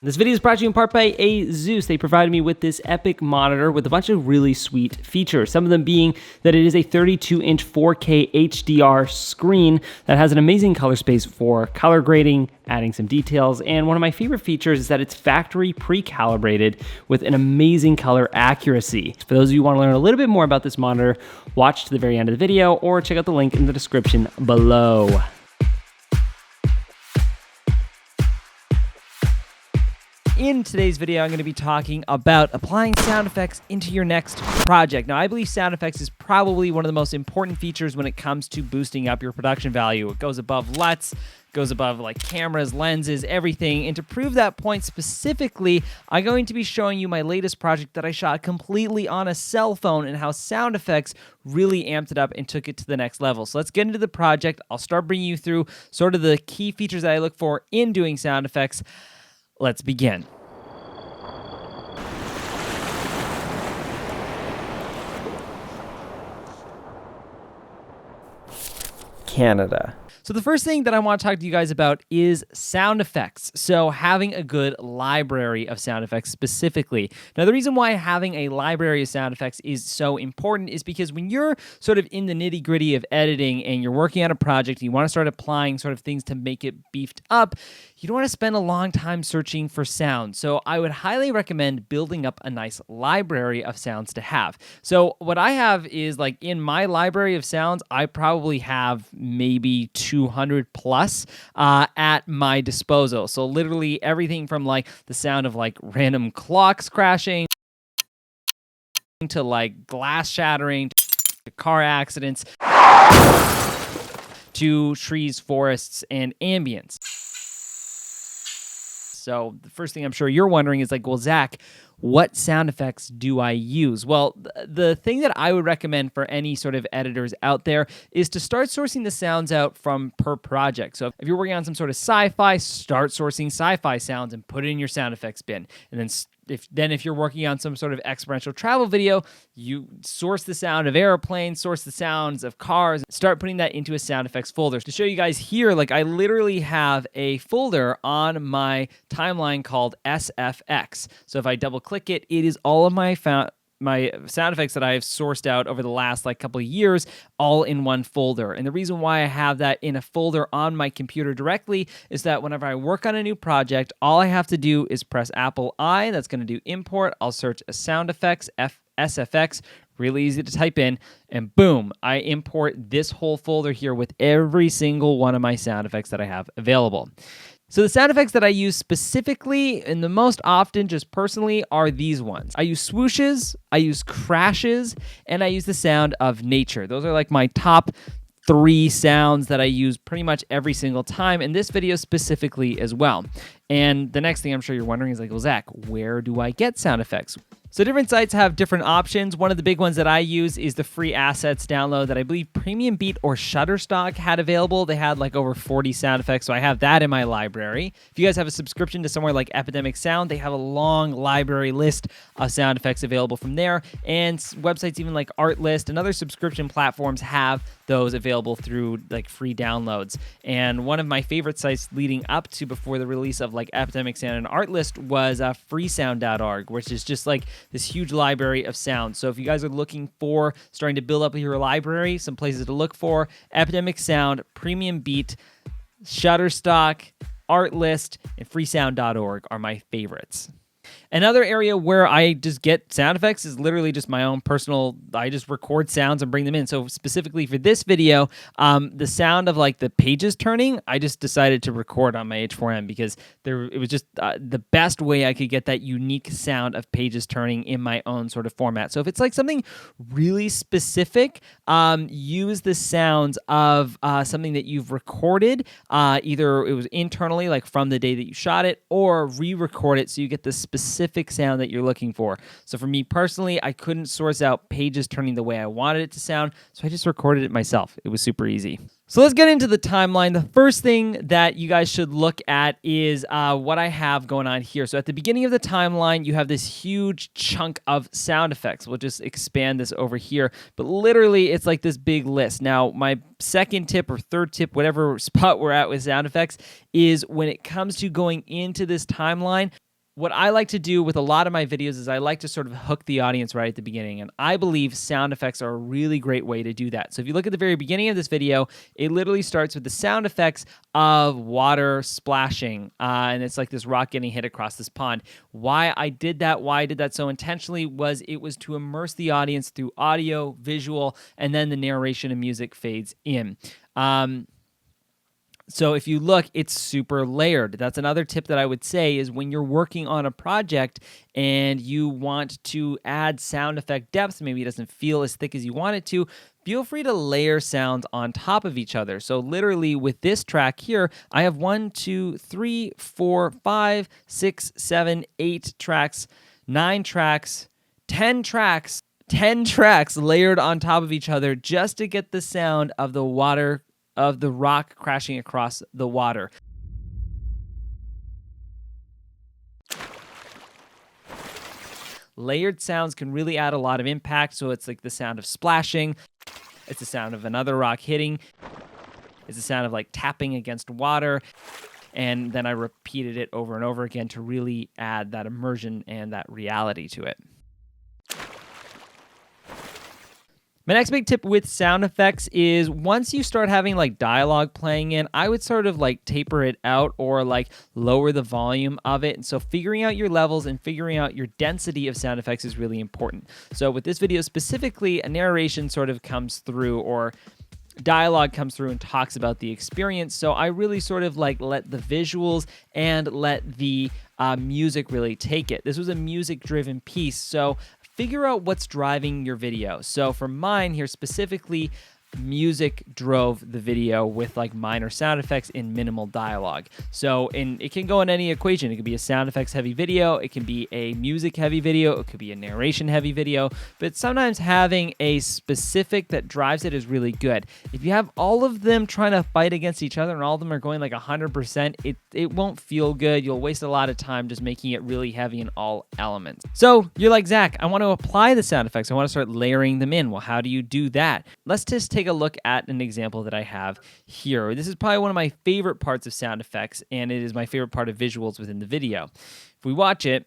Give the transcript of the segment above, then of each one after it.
This video is brought to you in part by ASUS. They provided me with this epic monitor with a bunch of really sweet features. Some of them being that it is a 32-inch 4K HDR screen that has an amazing color space for color grading, adding some details, and one of my favorite features is that it's factory pre-calibrated with an amazing color accuracy. For those of you who want to learn a little bit more about this monitor, watch to the very end of the video or check out the link in the description below. In today's video, I'm going to be talking about applying sound effects into your next project. Now, I believe sound effects is probably one of the most important features when it comes to boosting up your production value. It goes above LUTs, goes above like cameras, lenses, everything. And to prove that point specifically, I'm going to be showing you my latest project that I shot completely on a cell phone and how sound effects really amped it up and took it to the next level. So let's get into the project. I'll start bringing you through sort of the key features that I look for in doing sound effects. Let's begin. Canada. So the first thing that I want to talk to you guys about is sound effects. So having a good library of sound effects specifically. Now, the reason why having a library of sound effects is so important is because when you're sort of in the nitty-gritty of editing and you're working on a project, you want to start applying sort of things to make it beefed up, you don't want to spend a long time searching for sound. So I would highly recommend building up a nice library of sounds to have. So what I have is like in my library of sounds, I probably have maybe 200 plus at my disposal. So literally everything from like the sound of like random clocks crashing to like glass shattering to car accidents to trees, forests, and ambience. So the first thing I'm sure you're wondering is like, well, Zach, what sound effects do I use? Well, the thing that I would recommend for any sort of editors out there is to start sourcing the sounds out from per project. So if you're working on some sort of sci-fi, start sourcing sci-fi sounds and put it in your sound effects bin. And then if you're working on some sort of experiential travel video, you source the sound of airplanes, source the sounds of cars, start putting that into a sound effects folder. To show you guys here, like I literally have a folder on my timeline called SFX. So if I double click it, it is all of my sound effects that I have sourced out over the last like couple of years, all in one folder. And the reason why I have that in a folder on my computer directly is that whenever I work on a new project, all I have to do is press Apple I, that's going to do import. I'll search a sound effects, SFX, really easy to type in, and boom, I import this whole folder here with every single one of my sound effects that I have available. So the sound effects that I use specifically and the most often just personally are these ones. I use swooshes, I use crashes, and I use the sound of nature. Those are like my top 3 sounds that I use pretty much every single time in this video specifically as well. And the next thing I'm sure you're wondering is like, well, Zach, where do I get sound effects? So different sites have different options. One of the big ones that I use is the free assets download that I believe PremiumBeat or Shutterstock had available. They had like over 40 sound effects, so I have that in my library. If you guys have a subscription to somewhere like Epidemicsound, they have a long library list of sound effects available from there. And websites even like Artlist and other subscription platforms have those available through like free downloads. And one of my favorite sites leading up to before the release of like Epidemicsound and Artlist was freesound.org, which is just like this huge library of sounds. So if you guys are looking for starting to build up your library, some places to look for, Epidemicsound, PremiumBeat, Shutterstock, Artlist, and freesound.org are my favorites. Another area where I just get sound effects is literally just my own personal, I just record sounds and bring them in. So specifically for this video, the sound of like the pages turning, I just decided to record on my H4n because it was just the best way I could get that unique sound of pages turning in my own sort of format. So if it's like something really specific, use the sounds of something that you've recorded, either it was internally, like from the day that you shot it, or re-record it so you get the specific sound that you're looking for. So for me personally, I couldn't source out pages turning the way I wanted it to sound, so I just recorded it myself. It was super easy. So let's get into the timeline. The first thing that you guys should look at is what I have going on here. So at the beginning of the timeline, you have this huge chunk of sound effects. We'll just expand this over here. But literally, it's like this big list. Now, my second tip or third tip, whatever spot we're at with sound effects, is when it comes to going into this timeline, what I like to do with a lot of my videos is I like to sort of hook the audience right at the beginning, and I believe sound effects are a really great way to do that. So if you look at the very beginning of this video, it literally starts with the sound effects of water splashing, and it's like this rock getting hit across this pond. Why I did that so intentionally was it was to immerse the audience through audio, visual, and then the narration and music fades in. So if you look, it's super layered. That's another tip that I would say is when you're working on a project and you want to add sound effect depth, maybe it doesn't feel as thick as you want it to, feel free to layer sounds on top of each other. So literally with this track here, I have 1, 2, 3, 4, 5, 6, 7, 8 tracks, 9 tracks, 10 tracks, 10 tracks layered on top of each other just to get the sound of the water, of the rock crashing across the water. Layered sounds can really add a lot of impact, so it's like the sound of splashing, it's the sound of another rock hitting, it's the sound of like tapping against water, and then I repeated it over and over again to really add that immersion and that reality to it. My next big tip with sound effects is once you start having like dialogue playing in, I would sort of like taper it out or like lower the volume of it. And so figuring out your levels and figuring out your density of sound effects is really important. So with this video specifically, a narration sort of comes through or dialogue comes through and talks about the experience. So I really sort of like let the visuals and let the music really take it. This was a music-driven piece, so figure out what's driving your video. So for mine here specifically, music drove the video with like minor sound effects in minimal dialogue. So it can go in any equation. It could be a sound effects heavy video, it can be a music heavy video, it could be a narration heavy video, but sometimes having a specific that drives it is really good. If you have all of them trying to fight against each other and all of them are going like 100%, it won't feel good. You'll waste a lot of time just making it really heavy in all elements. So you're like, Zach, I want to apply the sound effects. I want to start layering them in. Well, how do you do that? Let's just take a look at an example that I have here. This is probably one of my favorite parts of sound effects, and it is my favorite part of visuals within the video. If we watch it,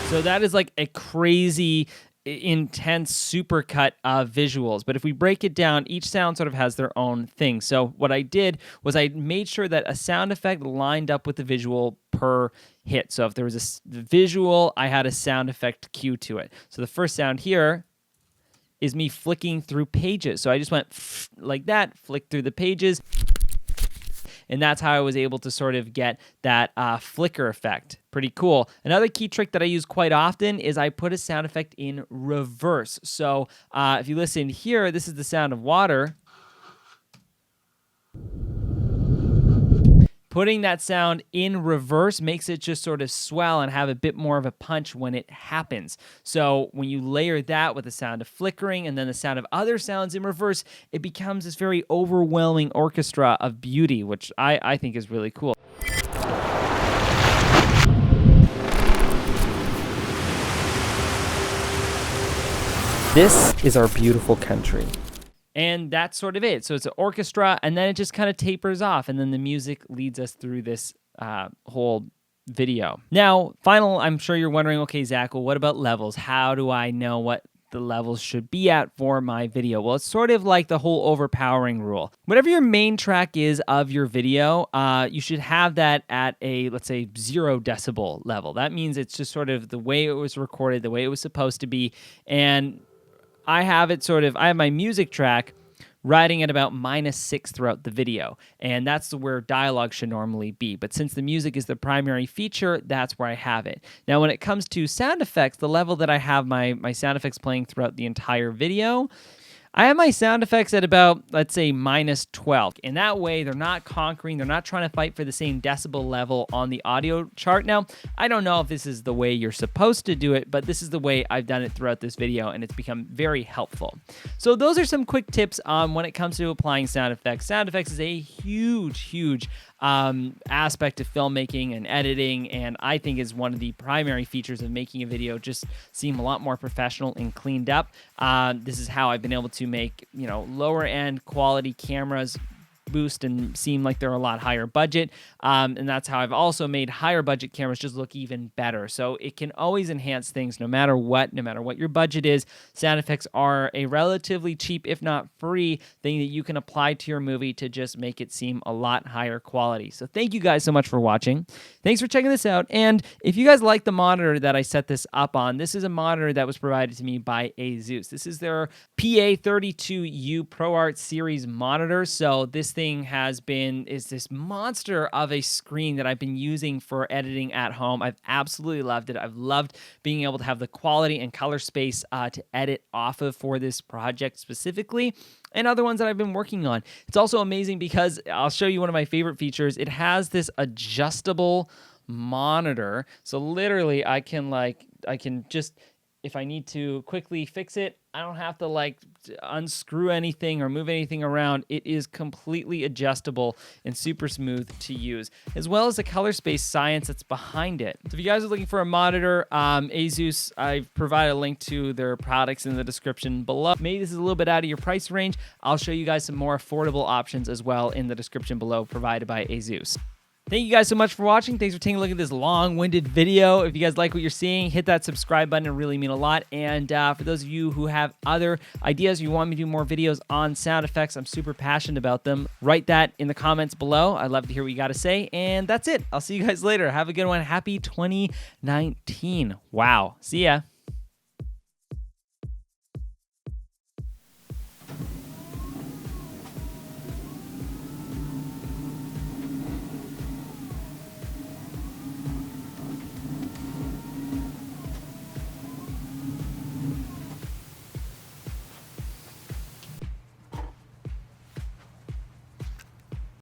so that is like a crazy intense supercut of visuals. But if we break it down, each sound sort of has their own thing. So what I did was I made sure that a sound effect lined up with the visual per hit. So if there was a visual, I had a sound effect cue to it. So the first sound here is me flicking through pages. So I just went like that, flick through the pages. And that's how I was able to sort of get that flicker effect. Pretty cool. Another key trick that I use quite often is I put a sound effect in reverse. So if you listen here, this is the sound of water. Putting that sound in reverse makes it just sort of swell and have a bit more of a punch when it happens. So when you layer that with the sound of flickering and then the sound of other sounds in reverse, it becomes this very overwhelming orchestra of beauty, which I think is really cool. This is our beautiful country. And that's sort of it. So it's an orchestra, and then it just kind of tapers off, and then the music leads us through this whole video. Now, I'm sure you're wondering, okay, Zach, well, what about levels? How do I know what the levels should be at for my video? Well, it's sort of like the whole overpowering rule. Whatever your main track is of your video, you should have that at a, let's say, 0 decibel level. That means it's just sort of the way it was recorded, the way it was supposed to be, and I have my music track riding at about -6 throughout the video, and that's where dialogue should normally be. But since the music is the primary feature, that's where I have it. Now, when it comes to sound effects, the level that I have my sound effects playing throughout the entire video, I have my sound effects at about, let's say, -12. In that way, they're not conquering, they're not trying to fight for the same decibel level on the audio chart. Now, I don't know if this is the way you're supposed to do it, but this is the way I've done it throughout this video, and it's become very helpful. So those are some quick tips on when it comes to applying sound effects. Sound effects is a huge aspect of filmmaking and editing, and I think is one of the primary features of making a video just seem a lot more professional and cleaned up. This is how I've been able to make, lower end quality cameras boost and seem like they're a lot higher budget, and that's how I've also made higher budget cameras just look even better. So it can always enhance things no matter what your budget is. Sound effects are a relatively cheap, if not free, thing that you can apply to your movie to just make it seem a lot higher quality. So thank you guys so much for watching. Thanks for checking this out. And if you guys like the monitor that I set this up on, this is a monitor that was provided to me by ASUS. This is their PA32U ProArt series monitor. So this thing is this monster of a screen that I've been using for editing at home. I've absolutely loved it. I've loved being able to have the quality and color space to edit off of for this project specifically, and other ones that I've been working on. It's also amazing because I'll show you one of my favorite features. It has this adjustable monitor. So literally I can just, if I need to quickly fix it, I don't have to unscrew anything or move anything around. It is completely adjustable and super smooth to use, as well as the color space science that's behind it. So if you guys are looking for a monitor, ASUS, I've provided a link to their products in the description below. Maybe this is a little bit out of your price range. I'll show you guys some more affordable options as well in the description below, provided by ASUS. Thank you guys so much for watching. Thanks for taking a look at this long-winded video. If you guys like what you're seeing, hit that subscribe button. It really means a lot. And for those of you who have other ideas, you want me to do more videos on sound effects, I'm super passionate about them. Write that in the comments below. I'd love to hear what you got to say. And that's it. I'll see you guys later. Have a good one. Happy 2019. Wow. See ya.